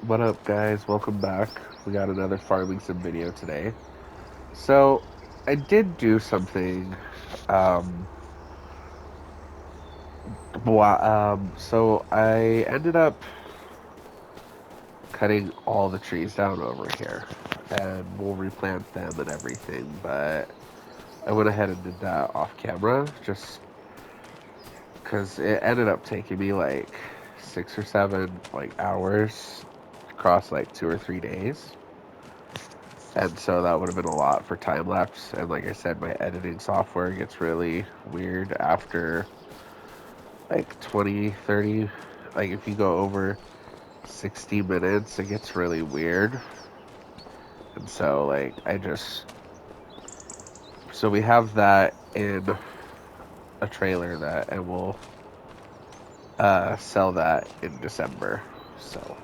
What up, guys? Welcome back. We got another farming sim video today. So, I did do something. Um, so I ended up cutting all the trees down over here, and we'll replant them and everything. But I went ahead and did that off camera, just because it ended up taking me like 6 or 7 hours across like 2 or 3 days. And so that would have been a lot for time lapse. And like I said, my editing software gets really weird after like 20, 30. Like if you go over 60 minutes, it gets really weird. And so, so we have that in a trailer and we'll sell that in December. So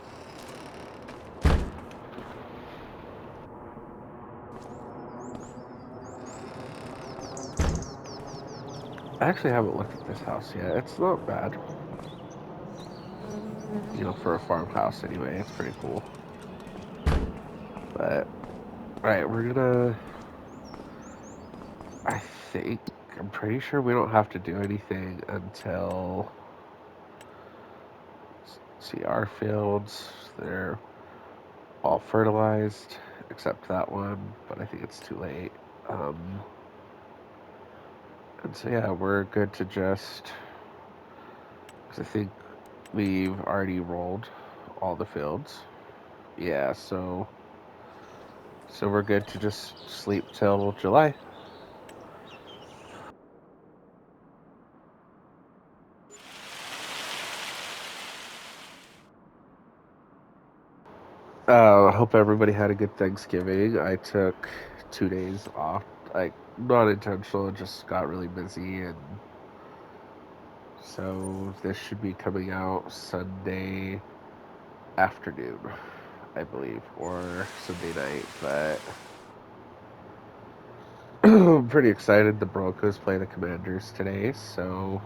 I actually haven't looked at this house yet. It's not bad. For a farmhouse anyway, it's pretty cool. But, alright, we're gonna I think I'm pretty sure we don't have to do anything until see our fields. They're all fertilized except that one, but I think it's too late. And so yeah, we're good to just. Cause I think we've already rolled all the fields. Yeah, so we're good to just sleep till July. I hope everybody had a good Thanksgiving. I took 2 days off, like not intentional, just got really busy, and so this should be coming out Sunday afternoon, I believe, or Sunday night. But I'm pretty excited. The Broncos play the Commanders today, so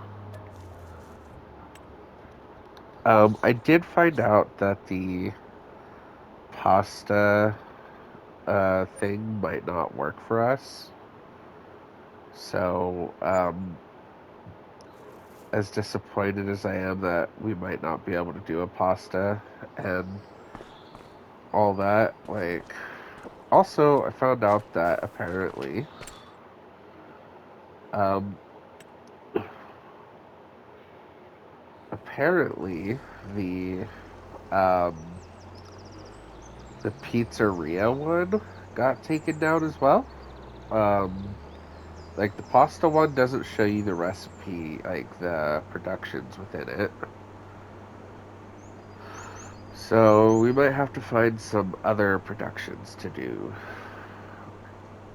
I did find out that the pasta thing might not work for us. So as disappointed as I am that we might not be able to do a pasta and all that, also I found out that um, apparently the um, the pizzeria one got taken down as well. Um, like the pasta one doesn't show you the recipe, like the productions within it. So we might have to find some other productions to do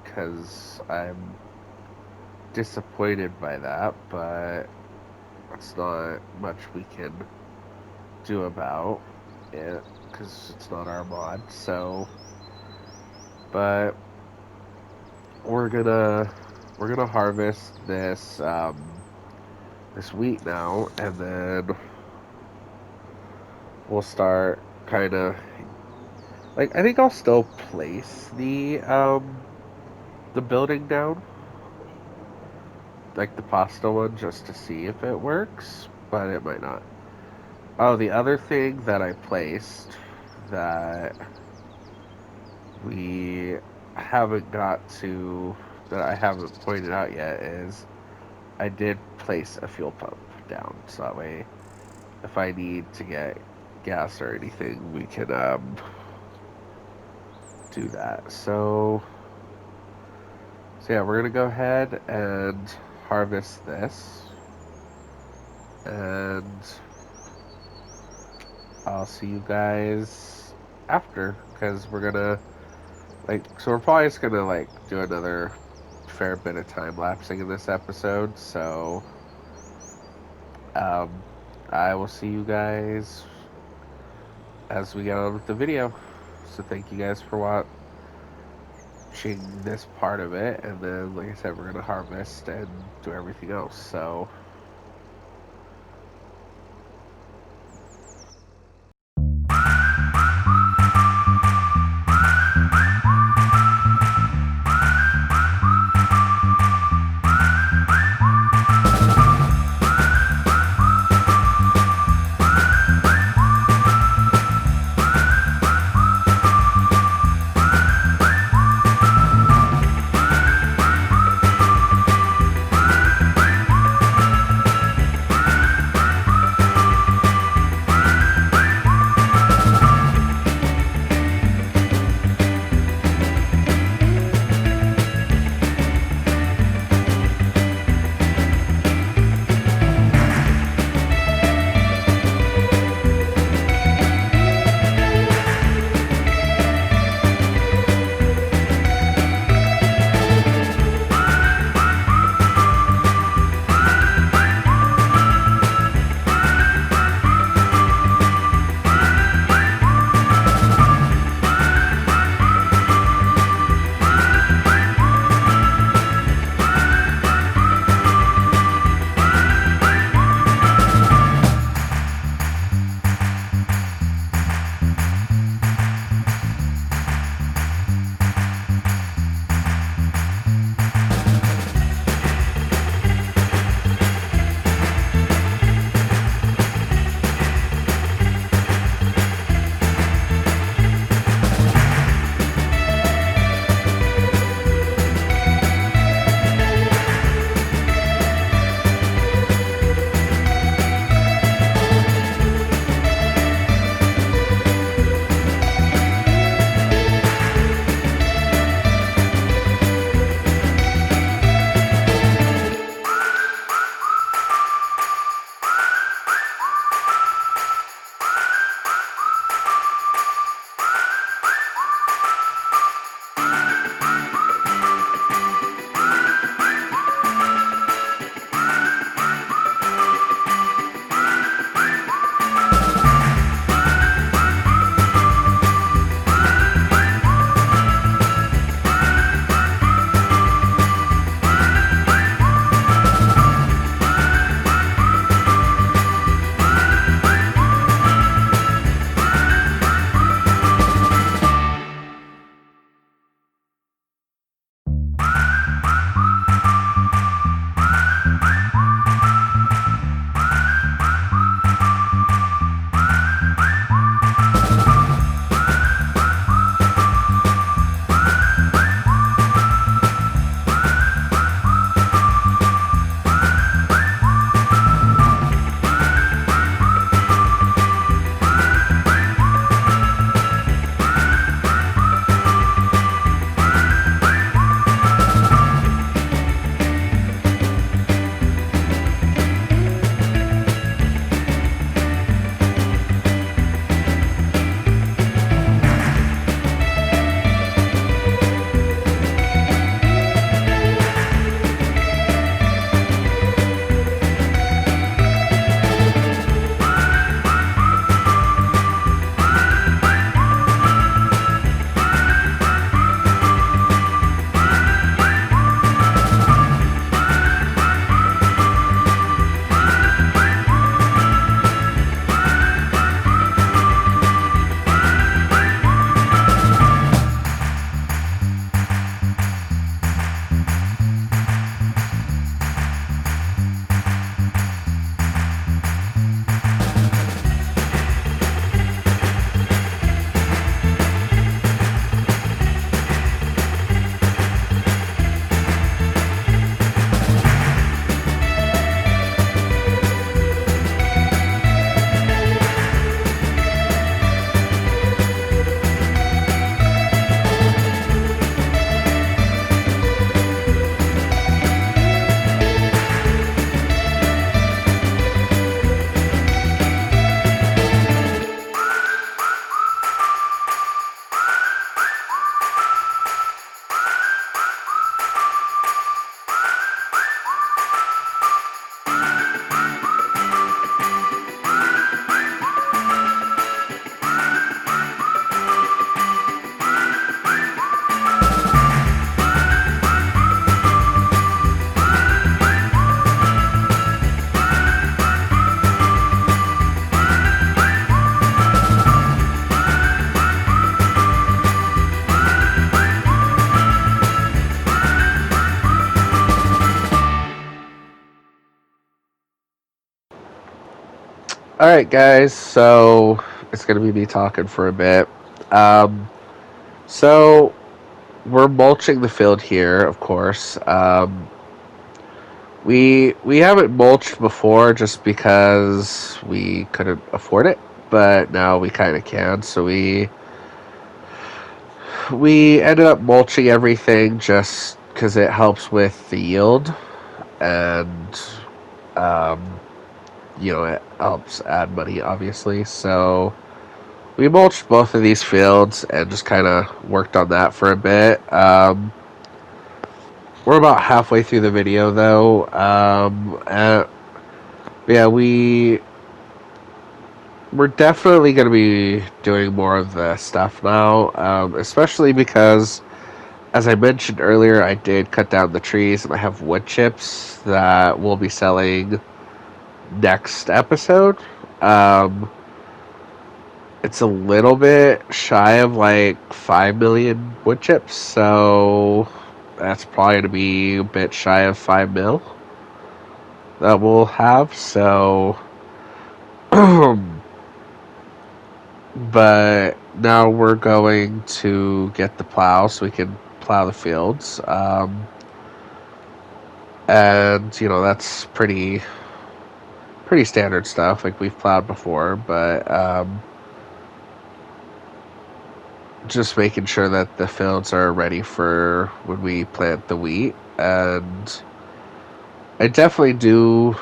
because I'm disappointed by that, but it's not much we can do about it because it's not our mod. So, but we're gonna we're gonna harvest this wheat now, and then we'll start kind of like I think I'll still place the building down, like the pasta one, just to see if it works, but it might not. Oh, the other thing that I placed that we haven't got to, that I haven't pointed out yet, is I did place a fuel pump down. So that way, if I need to get gas or anything, we can do that. So yeah, we're gonna go ahead and harvest this, and I'll see you guys after, because we're probably just gonna do another fair bit of time lapsing in this episode. So um, I will see you guys as we get on with the video. So thank you guys for watching this part of it, and then like I said, we're gonna harvest and do everything else. So Alright, guys, so it's going to be me talking for a bit. Um, so, we're mulching the field here, of course. We haven't mulched before just because we couldn't afford it, but now we kind of can. So we ended up mulching everything just because it helps with the yield, and um, it helps add money, obviously. So we mulched both of these fields and just kind of worked on that for a bit. We're about halfway through the video, though. Yeah, we're definitely going to be doing more of the stuff now, especially because, as I mentioned earlier, I did cut down the trees and I have wood chips that we'll be selling next episode. Um, it's a little bit shy of like 5 million wood chips, so that's probably going to be a bit shy of 5 mil that we'll have. So, but now we're going to get the plow so we can plow the fields. And that's pretty standard stuff, like we've plowed before, but just making sure that the fields are ready for when we plant the wheat. And I definitely do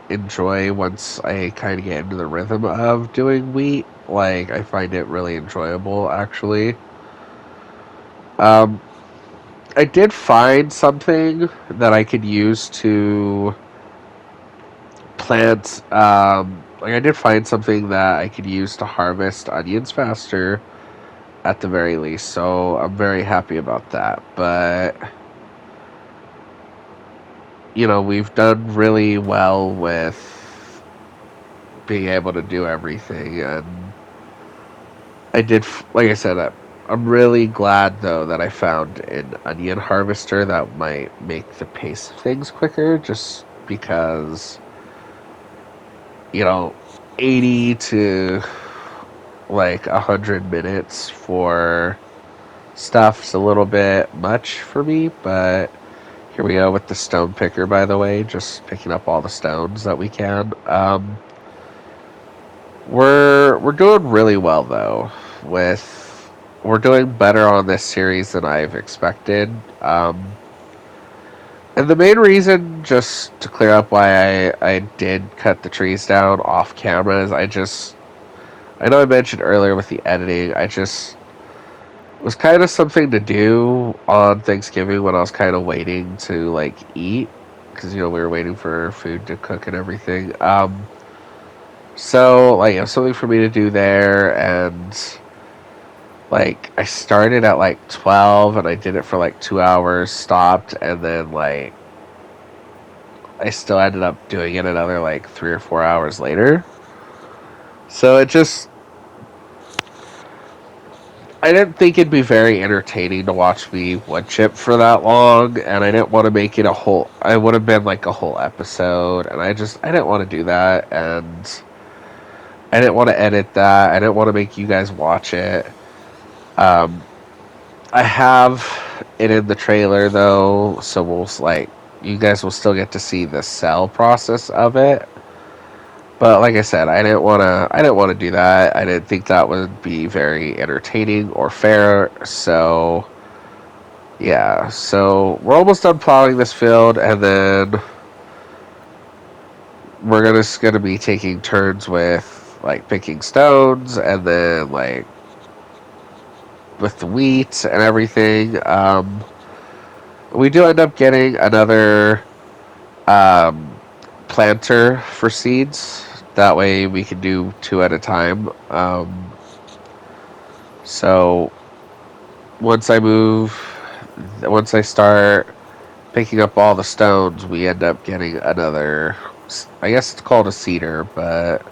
enjoy, once I kind of get into the rhythm of doing wheat, like I find it really enjoyable, actually. um I did find something that I could use to plant. Like, I did find something that I could use to harvest onions faster, at the very least. So I'm very happy about that. But we've done really well with being able to do everything, and I did, like I said, I'm really glad though that I found an onion harvester that might make the pace of things quicker, just because you know 80 to like 100 minutes for stuff's a little bit much for me. But here we go with the stone picker, by the way, just picking up all the stones that we can. We're doing really well though. With We're doing better on this series than I've expected. And the main reason, just to clear up why I did cut the trees down off camera, is I know I mentioned earlier with the editing, I just was kind of something to do on Thanksgiving when I was kind of waiting to like eat, because we were waiting for food to cook and everything. So like, something for me to do there. And like, I started at like 12 and I did it for like 2 hours, stopped, and then like I still ended up doing it another like 3 or 4 hours later. So I didn't think it'd be very entertaining to watch me wood chip for that long, and I didn't want to make it a whole. I would have been like a whole episode, and I didn't want to do that, and I didn't want to edit that. I didn't want to make you guys watch it. Um, I have it in the trailer though, so you guys will still get to see the sell process of it. But like I said, I didn't want to do that. I didn't think that would be very entertaining or fair. So yeah, so we're almost done plowing this field, and then we're just gonna be taking turns with like picking stones, and then like with the wheat and everything. We do end up getting another um, planter for seeds. That way we can do two at a time. So once I start picking up all the stones, we end up getting another. I guess it's called a seeder, but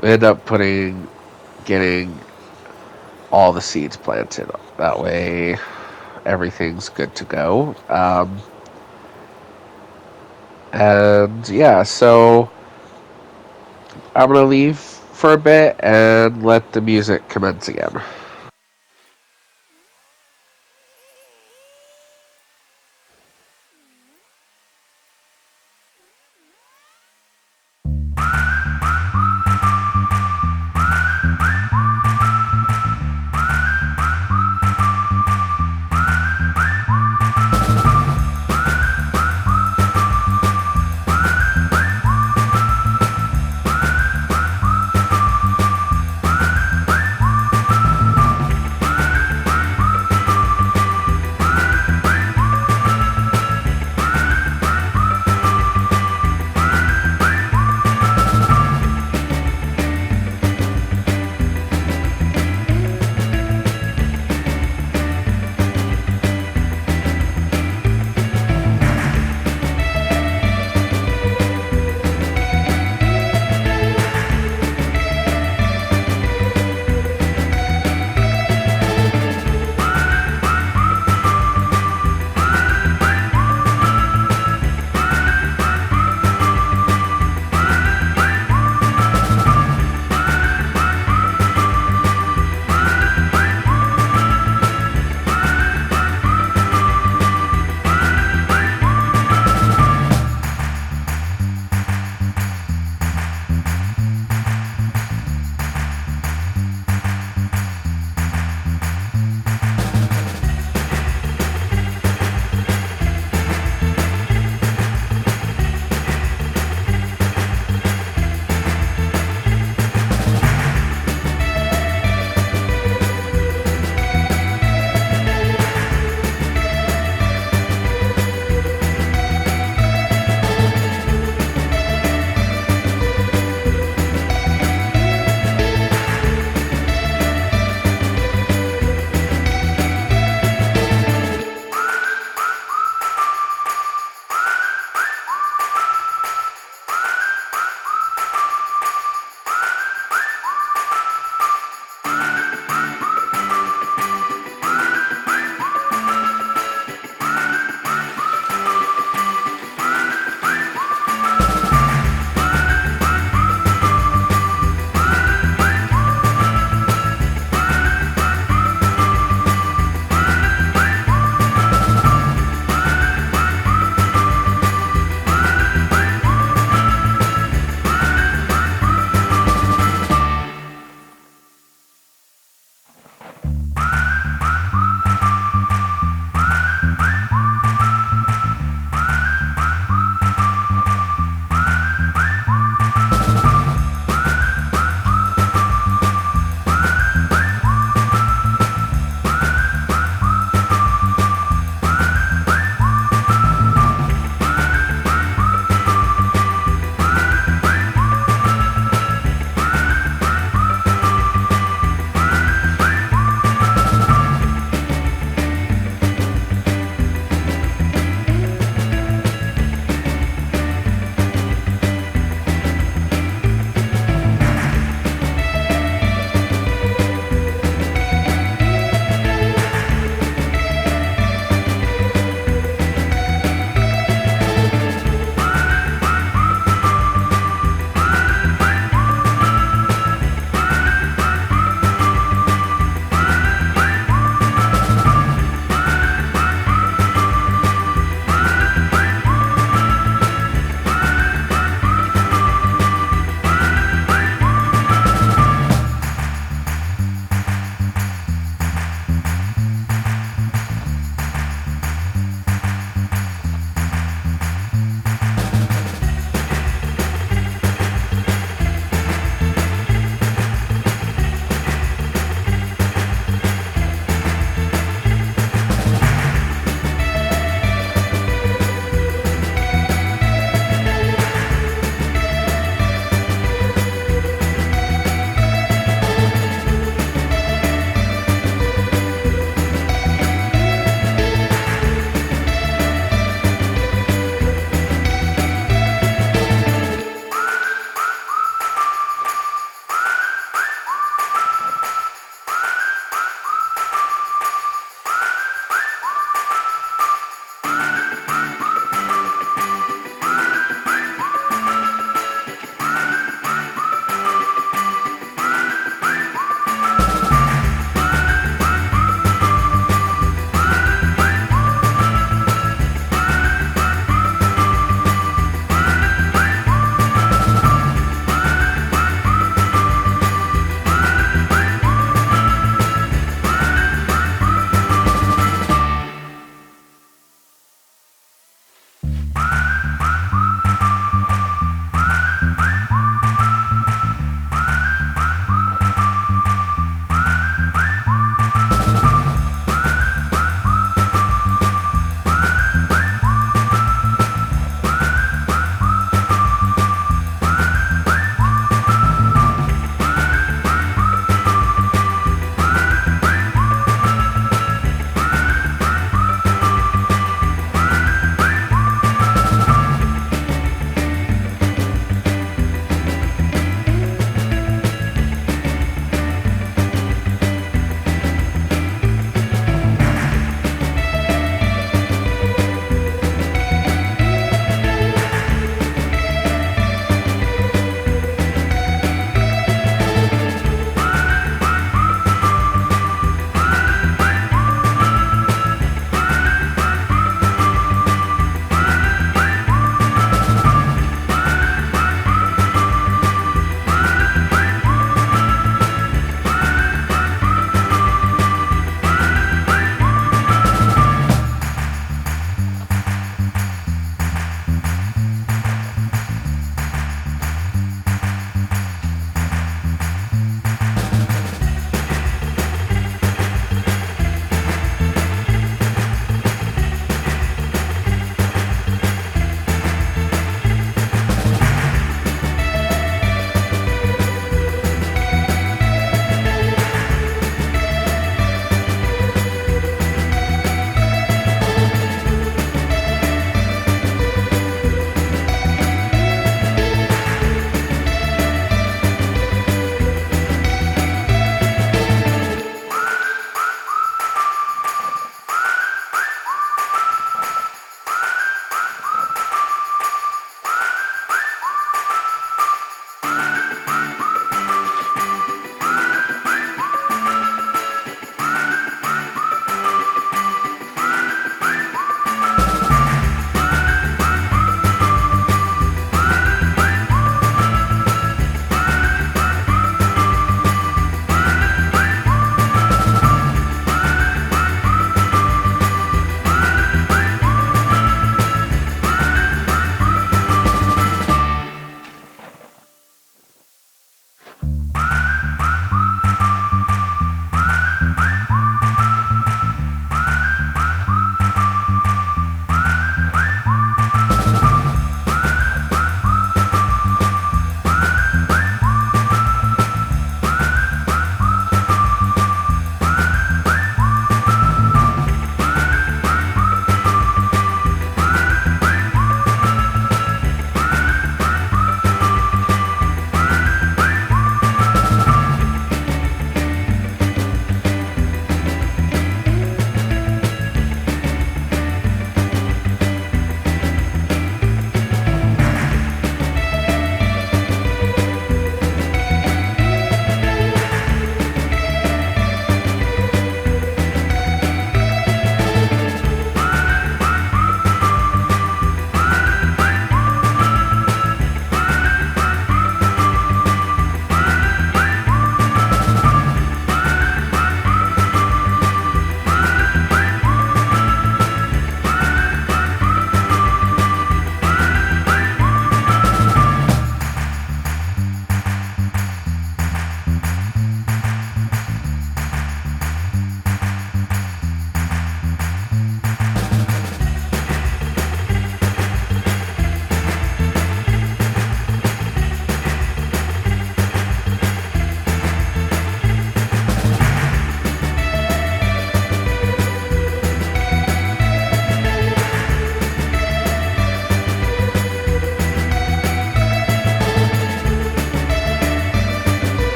we end up getting all the seeds planted. That way, everything's good to go. And yeah, so I'm gonna leave for a bit and let the music commence again.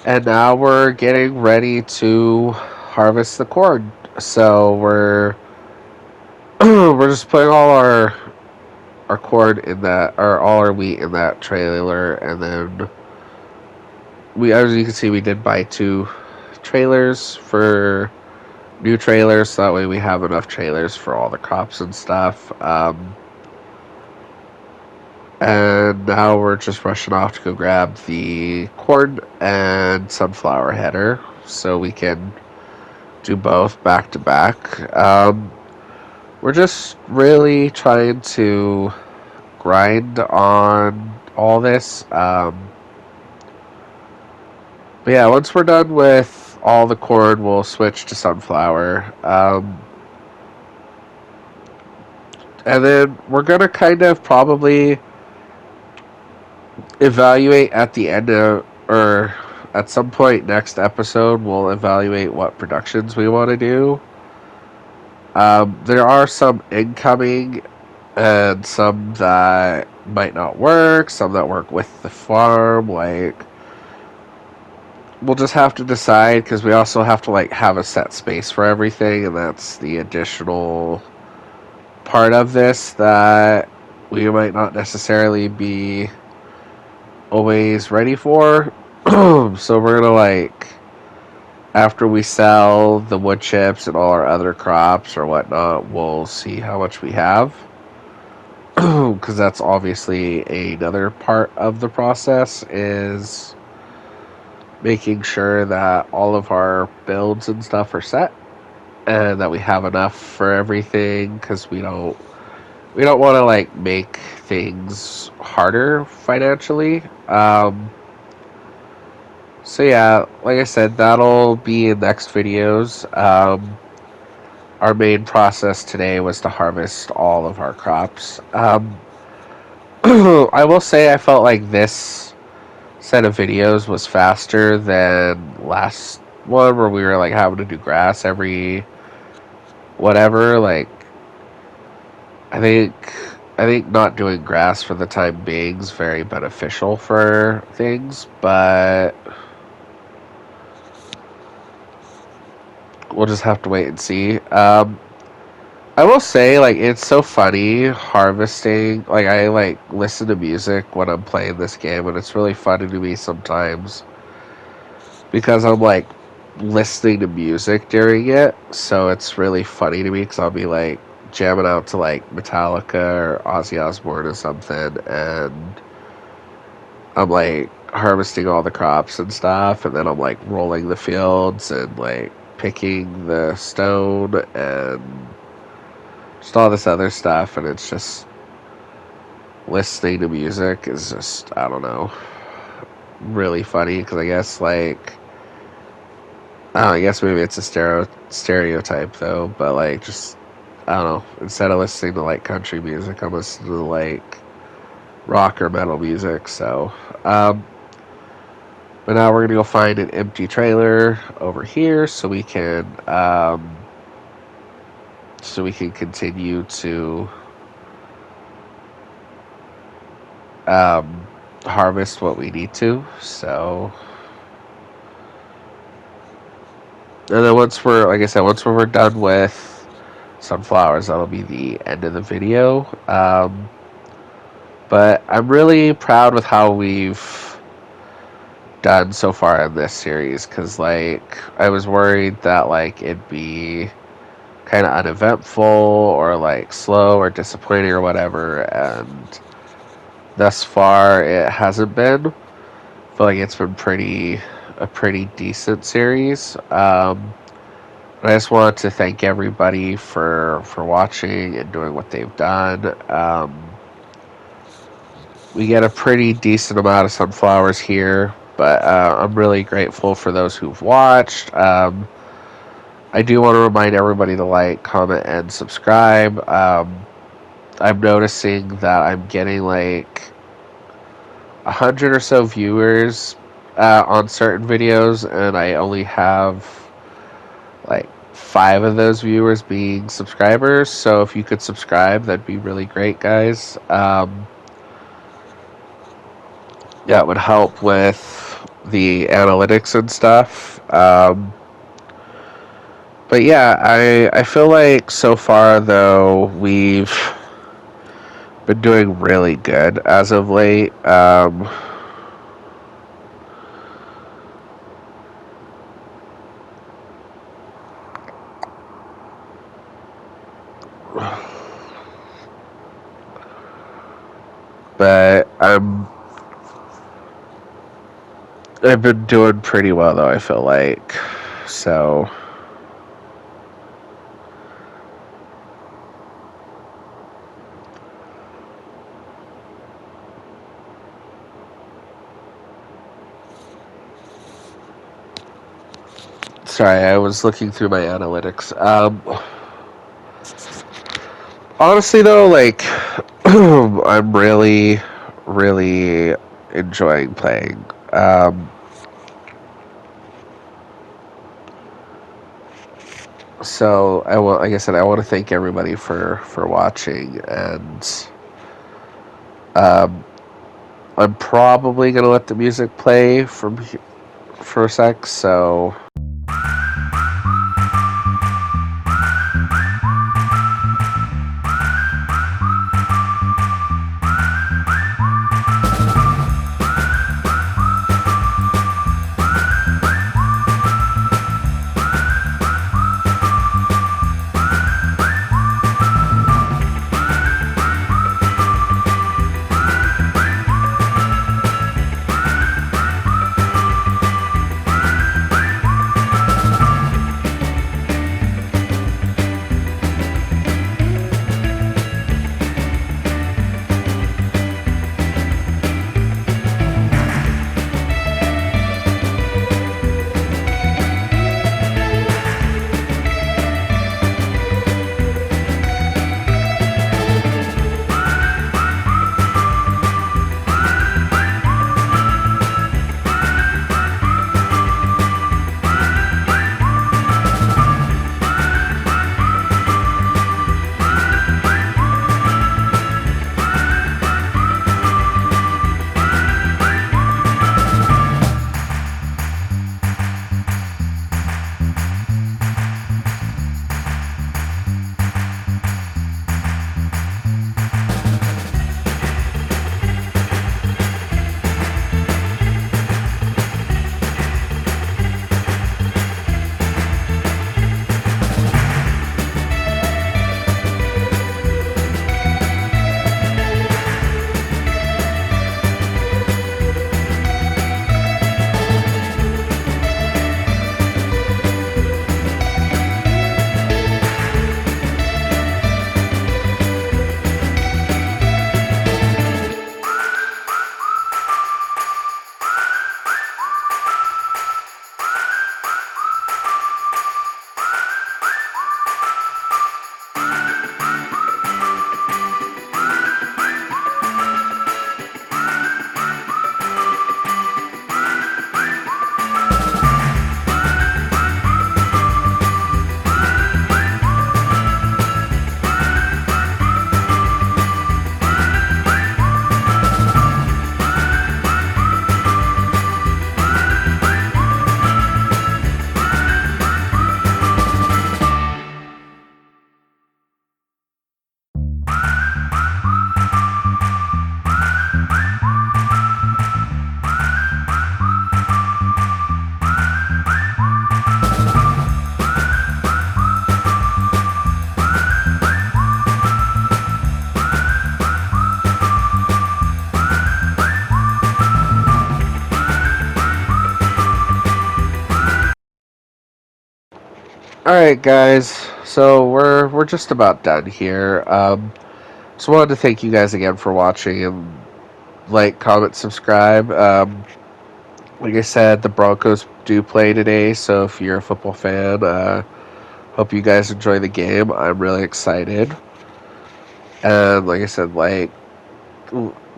And now we're getting ready to harvest the corn. So we're just putting all our corn in that, or all our wheat in that trailer, and then as you can see, we did buy 2 trailers for new trailers, so that way we have enough trailers for all the crops and stuff. And now we're just rushing off to go grab the corn and sunflower header so we can do both back to back. We're just really trying to grind on all this. But yeah, once we're done with all the corn, we'll switch to sunflower. And then we're going to kind of probably evaluate at the end of, or at some point next episode, we'll evaluate what productions we want to do. There are some incoming and some that might not work, some that work with the farm. Like, we'll just have to decide, because we also have to like have a set space for everything, and that's the additional part of this that we might not necessarily be always ready for. So we're gonna, like, after we sell the wood chips and all our other crops or whatnot, we'll see how much we have, because that's obviously another part of the process, is making sure that all of our builds and stuff are set and that we have enough for everything, because we don't want to like make things harder financially. So yeah, like I said, that'll be in next videos. Our main process today was to harvest all of our crops. I will say I felt like this set of videos was faster than last one, where we were like having to do grass every whatever. Like, I think not doing grass for the time being is very beneficial for things, but we'll just have to wait and see. I will say, like, it's so funny harvesting. Like, I like listen to music when I'm playing this game, and it's really funny to me sometimes because I'm like listening to music during it. So it's really funny to me because I'll be like jamming out to like Metallica or Ozzy Osbourne or something, and I'm like harvesting all the crops and stuff, and then I'm like rolling the fields and like picking the stone and just all this other stuff, and it's just listening to music is just, I don't know, really funny, because I guess like, I guess maybe it's a stereotype though, but like, just, I don't know, instead of listening to like country music, I'm listening to like rock or metal music. So but now we're gonna go find an empty trailer over here so we can continue to harvest what we need to. So, and then once we're done with sunflowers, that'll be the end of the video. But I'm really proud with how we've done so far in this series, because like I was worried that like it'd be kind of uneventful or like slow or disappointing or whatever, and thus far it hasn't been. I feel like it's been a pretty decent series. I just wanted to thank everybody for watching and doing what they've done. We get a pretty decent amount of sunflowers here, but I'm really grateful for those who've watched. I do want to remind everybody to like, comment, and subscribe. I'm noticing that I'm getting like 100 or so viewers on certain videos, and I only have like 5 of those viewers being subscribers. So if you could subscribe, that'd be really great, guys. Yeah, it would help with the analytics and stuff. But yeah, I feel like so far though we've been doing really good as of late. But I've been doing pretty well though, I feel like. So sorry, I was looking through my analytics. Honestly though, like I'm really, really enjoying playing. So like I said, I want to thank everybody for watching, and I'm probably gonna let the music play for a sec. So. All right, guys. So we're just about done here. Just wanted to thank you guys again for watching, and like, comment, subscribe. Like I said, the Broncos do play today, so if you're a football fan, hope you guys enjoy the game. I'm really excited. And like I said,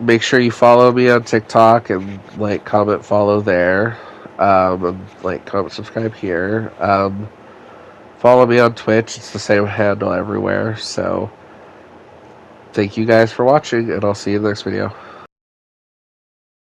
make sure you follow me on TikTok and like, comment, follow there. And like, comment, subscribe here. Follow me on Twitch. It's the same handle everywhere. So thank you guys for watching, and I'll see you in the next video.